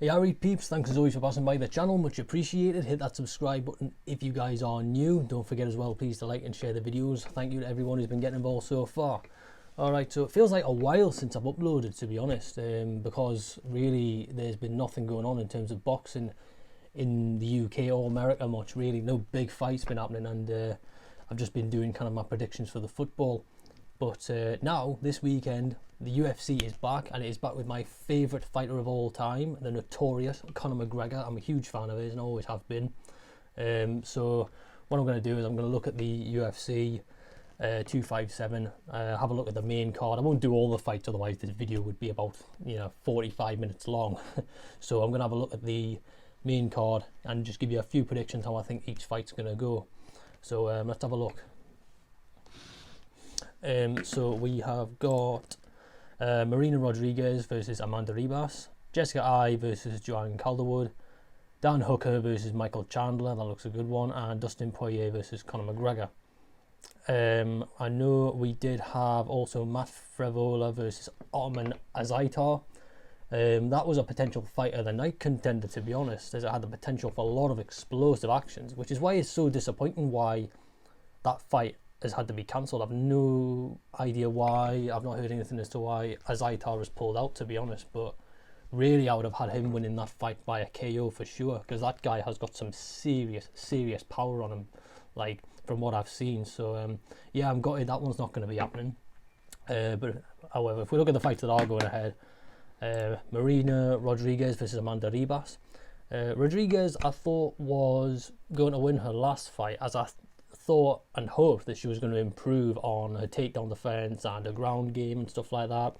Hey Yareet peeps, thanks as always for passing by the channel, much appreciated. Hit that subscribe button if you guys are new. Don't forget as well, please, to like and share the videos. Thank you to everyone who's been getting involved so far. Alright, so it feels like a while since I've uploaded, to be honest, because really there's been nothing going on in terms of boxing in the UK or America much, really. No big fights been happening, and I've just been doing kind of my predictions for the football. But now, this weekend, the UFC is back, and it is back with my favourite fighter of all time, the notorious Conor McGregor. I'm a huge fan of his and always have been. So what I'm going to do is I'm going to look at the UFC 257, have a look at the main card. I won't do all the fights, otherwise this video would be about 45 minutes long. So I'm going to have a look at the main card and just give you a few predictions how I think each fight's going to go. So let's have a look. So we have got Marina Rodriguez versus Amanda Ribas, Jessica Ai versus Joanne Calderwood, Dan Hooker versus Michael Chandler, that looks a good one, and Dustin Poirier versus Conor McGregor. I know we did have also Matt Frevola versus Otman Azaitar. That was a potential fight of the night contender, to be honest, as it had the potential for a lot of explosive actions, which is why it's so disappointing why that fight has had to be cancelled. I've no idea why. I've not heard anything as to why Azaitar has pulled out, to be honest, but really I would have had him winning that fight by a KO for sure, because that guy has got some serious power on him, like from what I've seen. So yeah, I'm gutted that one's not going to be happening. But however, if we look at the fights that are going ahead, Marina Rodriguez versus Amanda Ribas. Rodriguez, I thought, was going to win her last fight, as I thought and hoped that she was going to improve on her takedown defense and her ground game and stuff like that.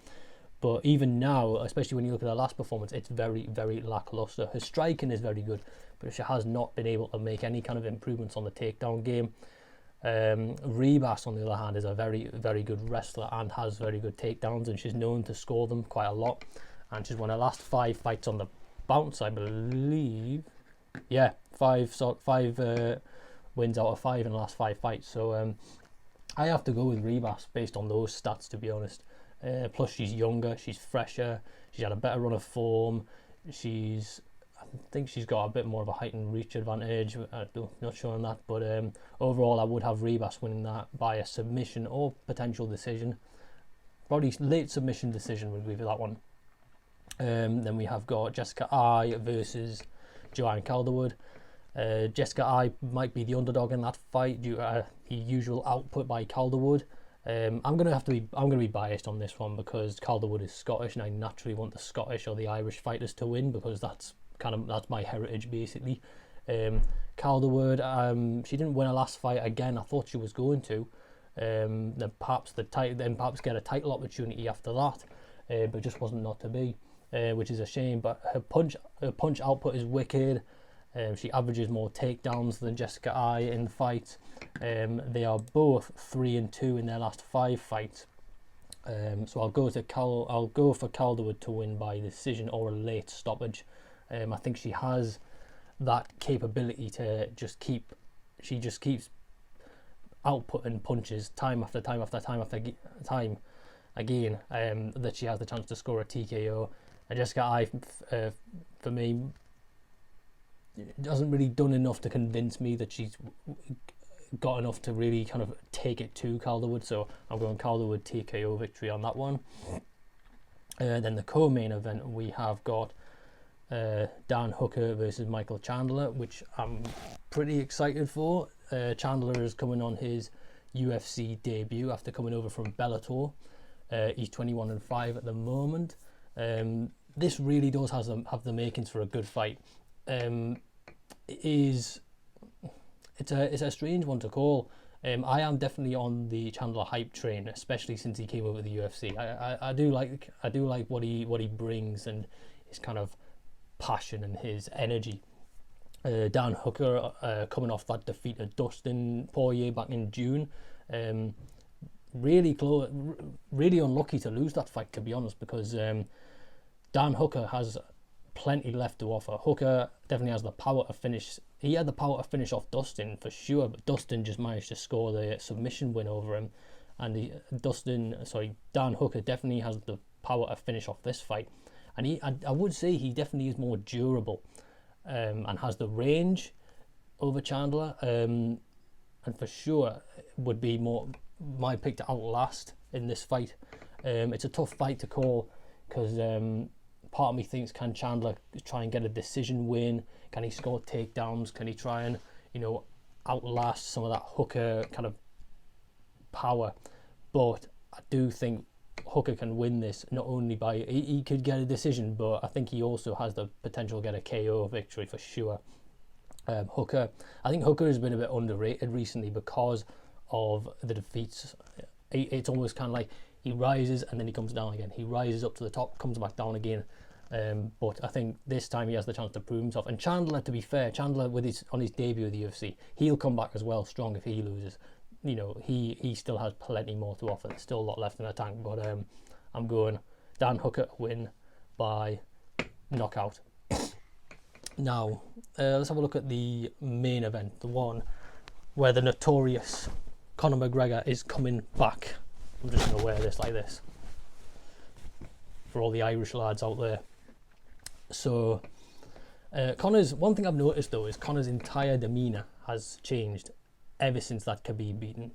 But even now, especially when you look at her last performance, it's very lackluster. Her striking is very good, but she has not been able to make any kind of improvements on the takedown game. Ribas, on the other hand, is a very good wrestler and has very good takedowns, and she's known to score them quite a lot. And she's won her last 5 fights on the bounce, I believe. Yeah, five wins out of 5 in the last 5 fights. So I have to go with Ribas based on those stats, to be honest. Plus she's younger, she's fresher, she's had a better run of form. I think she's got a bit more of a height and reach advantage. I'm not sure on that, but overall I would have Ribas winning that by a submission or potential decision. Probably late submission decision would be for that one. Then we have got Jessica Ai versus Joanne Calderwood. Jessica Ai might be the underdog in that fight due to the usual output by Calderwood. I'm gonna be biased on this one because Calderwood is Scottish, and I naturally want the Scottish or the Irish fighters to win because that's my heritage basically. Calderwood, she didn't win her last fight again. I thought she was going to. Then perhaps get a title opportunity after that, but just wasn't not to be, which is a shame. But her punch output is wicked. She averages more takedowns than Jessica Ai in fights. They are both 3-2 in their last 5 fights. So I'll go for Calderwood to win by decision or a late stoppage. I think she has that capability to just keeps outputting punches time after time again, that she has the chance to score a TKO. And Jessica Ai, for me, hasn't really done enough to convince me that she's got enough to really kind of take it to Calderwood. So I'm going Calderwood TKO victory on that one. Then the co-main event, we have got Dan Hooker versus Michael Chandler, which I'm pretty excited for. Chandler is coming on his UFC debut after coming over from Bellator. He's 21-5 at the moment. This really does have the makings for a good fight. It's a strange one to call. I am definitely on the Chandler hype train, especially since he came over to the UFC. I do like what he brings and his kind of passion and his energy. Dan Hooker, coming off that defeat of Dustin Poirier back in June, really close, really unlucky to lose that fight, to be honest, because Dan Hooker has plenty left to offer. Hooker definitely has the power to finish. He had the power to finish off Dustin for sure, but Dustin just managed to score the submission win over him. And Dan Hooker definitely has the power to finish off this fight. and I would say he definitely is more durable, and has the range over Chandler, and for sure would be my pick to outlast in this fight. It's a tough fight to call because part of me thinks, can Chandler try and get a decision win? Can he score takedowns? Can he try and outlast some of that Hooker kind of power? But I do think Hooker can win this, not only by he could get a decision, but I think he also has the potential to get a KO victory for sure. I think Hooker has been a bit underrated recently because of the defeats. It's almost kind of like he rises and then he comes down again. He rises up to the top, comes back down again. But I think this time he has the chance to prove himself. And Chandler, to be fair, on his debut of the UFC, he'll come back as well strong if he loses. He still has plenty more to offer. There's still a lot left in the tank. But I'm going Dan Hooker win by knockout. Now, let's have a look at the main event, the one where the notorious Conor McGregor is coming back. I'm just going to wear this like this for all the Irish lads out there. So, one thing I've noticed though is Conor's entire demeanour has changed ever since that Khabib beating.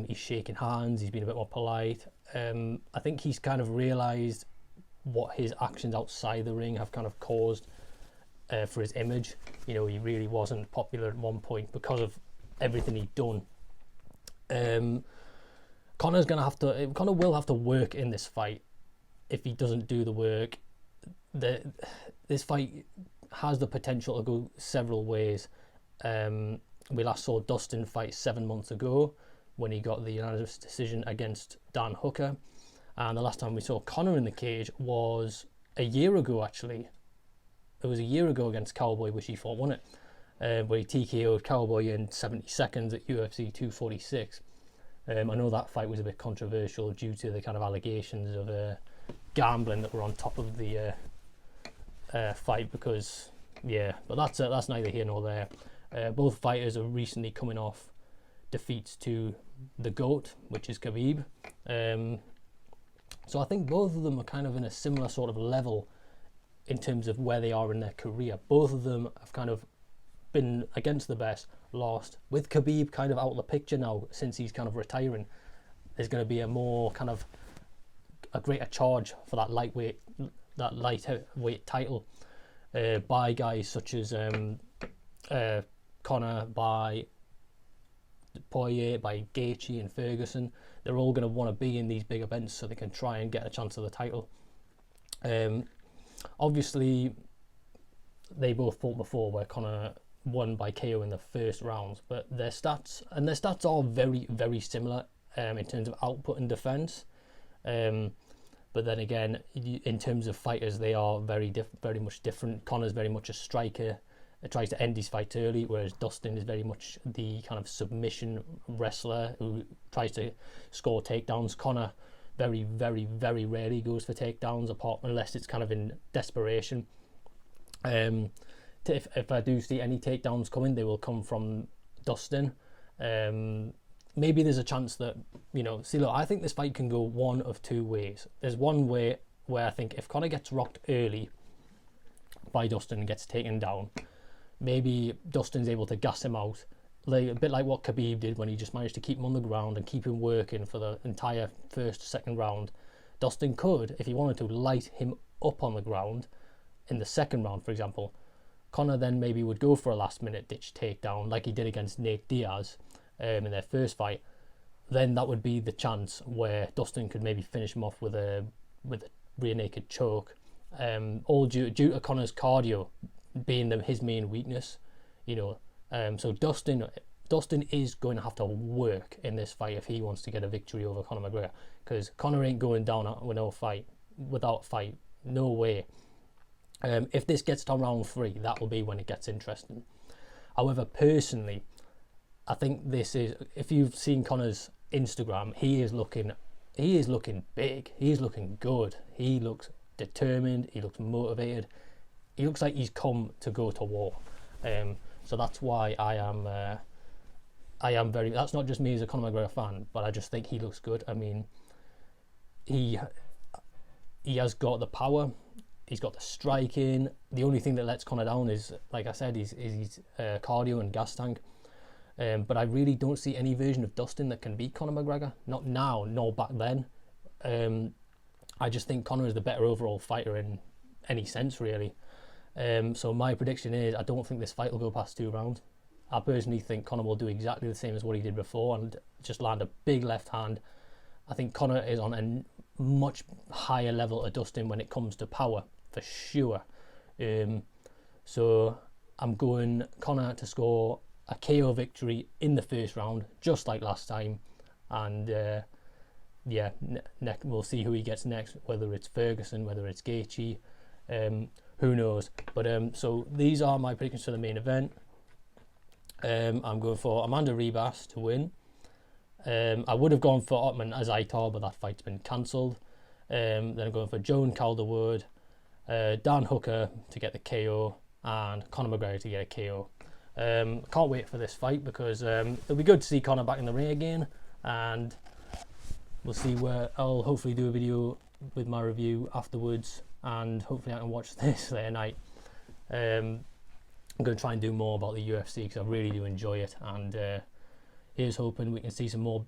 He's shaking hands, he's been a bit more polite. I think he's kind of realised what his actions outside the ring have kind of caused for his image. He really wasn't popular at one point because of everything he'd done. Conor will have to work in this fight. If he doesn't do the work, this fight has the potential to go several ways. We last saw Dustin fight 7 months ago when he got the unanimous decision against Dan Hooker, and the last time we saw Conor in the cage was a year ago actually. It was a year ago against Cowboy, which he fought, wasn't it? Where he TKO'd Cowboy in 70 seconds at UFC 246. I know that fight was a bit controversial due to the kind of allegations of gambling that were on top of the fight, but that's neither here nor there. Both fighters are recently coming off defeats to the GOAT, which is Khabib. So I think both of them are kind of in a similar sort of level in terms of where they are in their career. Both of them have kind of been against the best, lost. With Khabib kind of out of the picture now since he's kind of retiring, there's going to be a greater charge for that lightweight title by guys such as Conor, by Poirier, by Gaethje and Ferguson. They're all going to want to be in these big events so they can try and get a chance of the title. Obviously, they both fought before where Conor won by KO in the first rounds, but their stats are very, very similar in terms of output and defense. But then again, in terms of fighters, they are very much different. Conor's very much a striker. It tries to end his fight early, whereas Dustin is very much the kind of submission wrestler who tries to score takedowns. Conor very, very, very rarely goes for takedowns, unless it's kind of in desperation. If I do see any takedowns coming, they will come from Dustin. Maybe there's a chance that, I think this fight can go one of two ways. There's one way where I think if Conor gets rocked early by Dustin and gets taken down, maybe Dustin's able to gas him out, a bit like what Khabib did when he just managed to keep him on the ground and keep him working for the entire second round. Dustin could, if he wanted to, light him up on the ground in the second round, for example. Conor then maybe would go for a last-minute ditch takedown like he did against Nate Diaz in their first fight. Then that would be the chance where Dustin could maybe finish him off with a rear naked choke, all due to Conor's cardio being his main weakness. So Dustin is going to have to work in this fight if he wants to get a victory over Conor McGregor, because Conor ain't going down without a fight. No way. If this gets to round 3, that will be when it gets interesting. However, personally, I think this is, if you've seen Conor's Instagram, he is looking big. He is looking good. He looks determined. He looks motivated. He looks like he's come to go to war. So that's why I am very. That's not just me as a Conor McGregor fan, but I just think he looks good. I mean, he has got the power. He's got the striking. The only thing that lets Conor down is, like I said, is his cardio and gas tank. But I really don't see any version of Dustin that can beat Conor McGregor. Not now, nor back then. I just think Conor is the better overall fighter in any sense, really. So my prediction is I don't think this fight will go past 2 rounds. I personally think Conor will do exactly the same as what he did before and just land a big left hand. I think Conor is on a much higher level of Dustin when it comes to power, for sure. So I'm going Conor to score a KO victory in the first round, just like last time. And yeah, we'll see who he gets next, whether it's Ferguson, whether it's Gaethje, who knows. But so these are my predictions for the main event. I'm going for Amanda Ribas to win. I would have gone for Ottman as Aitor, but that fight's been cancelled. Then I'm going for Joan Calderwood, Dan Hooker to get the KO, and Conor McGregor to get a KO. Can't wait for this fight because it'll be good to see Conor back in the ring again, and we'll see where I'll hopefully do a video with my review afterwards, and hopefully I can watch this late at night. I'm going to try and do more about the UFC because I really do enjoy it, and here's hoping we can see some more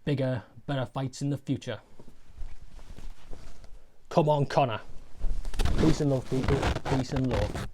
bigger, better fights in the future. Come on, Conor. Peace and love, people. Peace and love.